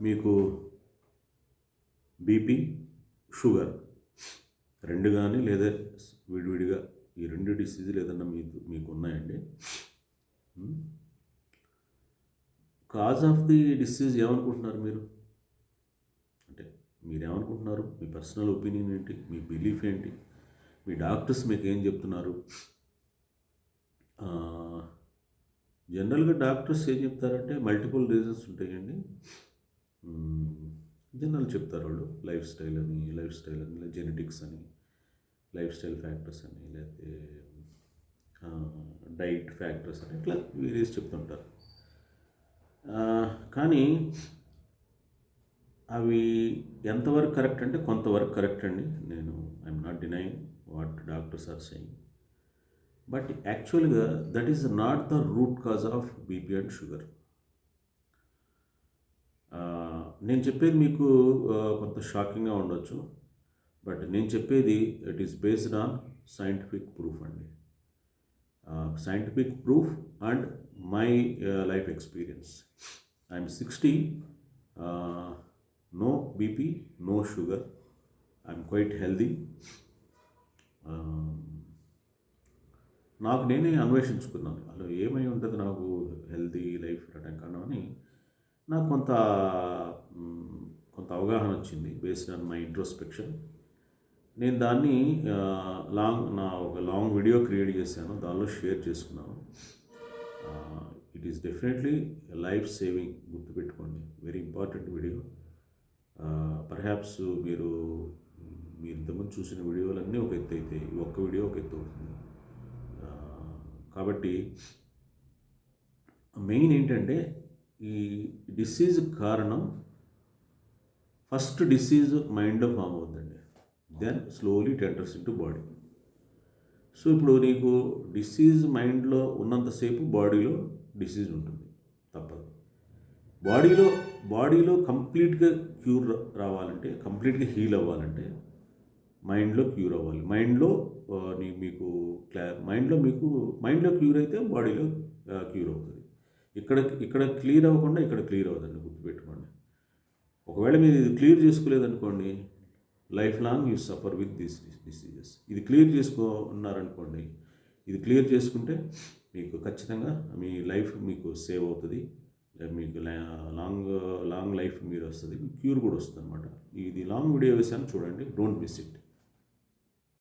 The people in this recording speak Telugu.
మీకు బీపీ, షుగర్ రెండు కానీ లేదా విడివిడిగా ఈ రెండు డిసీజులు ఏదన్నా మీకు ఉన్నాయండి. కాజ్ ఆఫ్ ది డిసీజ్ ఏమనుకుంటున్నారు మీరు? అంటే మీరేమనుకుంటున్నారు? మీ పర్సనల్ ఒపీనియన్ ఏంటి? మీ బిలీఫ్ ఏంటి? మీ డాక్టర్స్ మీకు ఏం చెప్తున్నారు? జనరల్గా డాక్టర్స్ ఏం చెప్తారంటే మల్టిపుల్ రీజన్స్ ఉంటాయండి. జనరల్ చెప్తారు వాళ్ళు, లైఫ్ స్టైల్ అని, జెనెటిక్స్ అని, లైఫ్ స్టైల్ ఫ్యాక్టర్స్ అని, లేకపోతే డైట్ ఫ్యాక్టర్స్ అని, ఇట్లా వేరియస్ చెప్తుంటారు. కానీ అవి ఎంతవరకు కరెక్ట్ అంటే కొంతవరకు కరెక్ట్ అండి. I'm not denying what doctors are saying, but యాక్చువల్గా that is not the root cause of BP and sugar. నేను చెప్పేది మీకు కొంత షాకింగ్గా ఉండొచ్చు, బట్ నేను చెప్పేది it is based on scientific proof అండి. Scientific proof and my life experience. I'm 60, no BP, no sugar, I'm quite healthy. నాకు నేనే అన్వేషించుకున్నాను, అలా ఏమై ఉంటుంది నాకు హెల్దీ లైఫ్ కన్నా అని. నాకు కొంత అవగాహన వచ్చింది బేస్డ్ ఆన్ మై ఇంట్రోస్పెక్షన్. నేను దాన్ని ఒక లాంగ్ వీడియో క్రియేట్ చేశాను, దానిలో షేర్ చేసుకున్నాను. It is definitely life saving, గుర్తుపెట్టుకోండి, వెరీ ఇంపార్టెంట్ వీడియో. పర్హాప్స్ మీరు ఇంతకుముందు చూసిన వీడియోలన్నీ ఒక ఎత్తు అయితే ఈ ఒక్క వీడియో ఒక ఎత్తు అవుతుంది. కాబట్టి మెయిన్ ఏంటంటే ఈ డిసీజ్ కారణం, ఫస్ట్ డిసీజ్ మైండ్లో ఫామ్ అవుతుందండి, then slowly it enters into body. So ఇప్పుడు నీకు డిసీజ్ మైండ్లో ఉన్నంతసేపు బాడీలో డిసీజ్ ఉంటుంది, తప్పదు. బాడీలో కంప్లీట్గా క్యూర్ రావాలంటే, కంప్లీట్గా హీల్ అవ్వాలంటే మైండ్లో క్యూర్ అవ్వాలి. మైండ్లో క్యూర్ అయితే బాడీలో క్యూర్ అవుతుంది. ఇక్కడ క్లియర్ అవ్వకుండా ఇక్కడ క్లియర్ అవుతుంది, గుర్తుపెట్టుకోండి. ఒకవేళ మీరు ఇది క్లియర్ చేసుకోలేదనుకోండి, life long you suffer with this diseases. ఇది క్లియర్ చేసుకున్నారనుకోండి, ఇది క్లియర్ చేసుకుంటే మీకు ఖచ్చితంగా మీ లైఫ్ మీకు సేవ్ అవుతుంది, మీకు లాంగ్ లైఫ్ మీరు వస్తుంది, క్యూర్ కూడా వస్తుంది అనమాట. ఇది లాంగ్ వీడియో వేసాను, చూడండి, డోంట్ మిస్ ఇట్.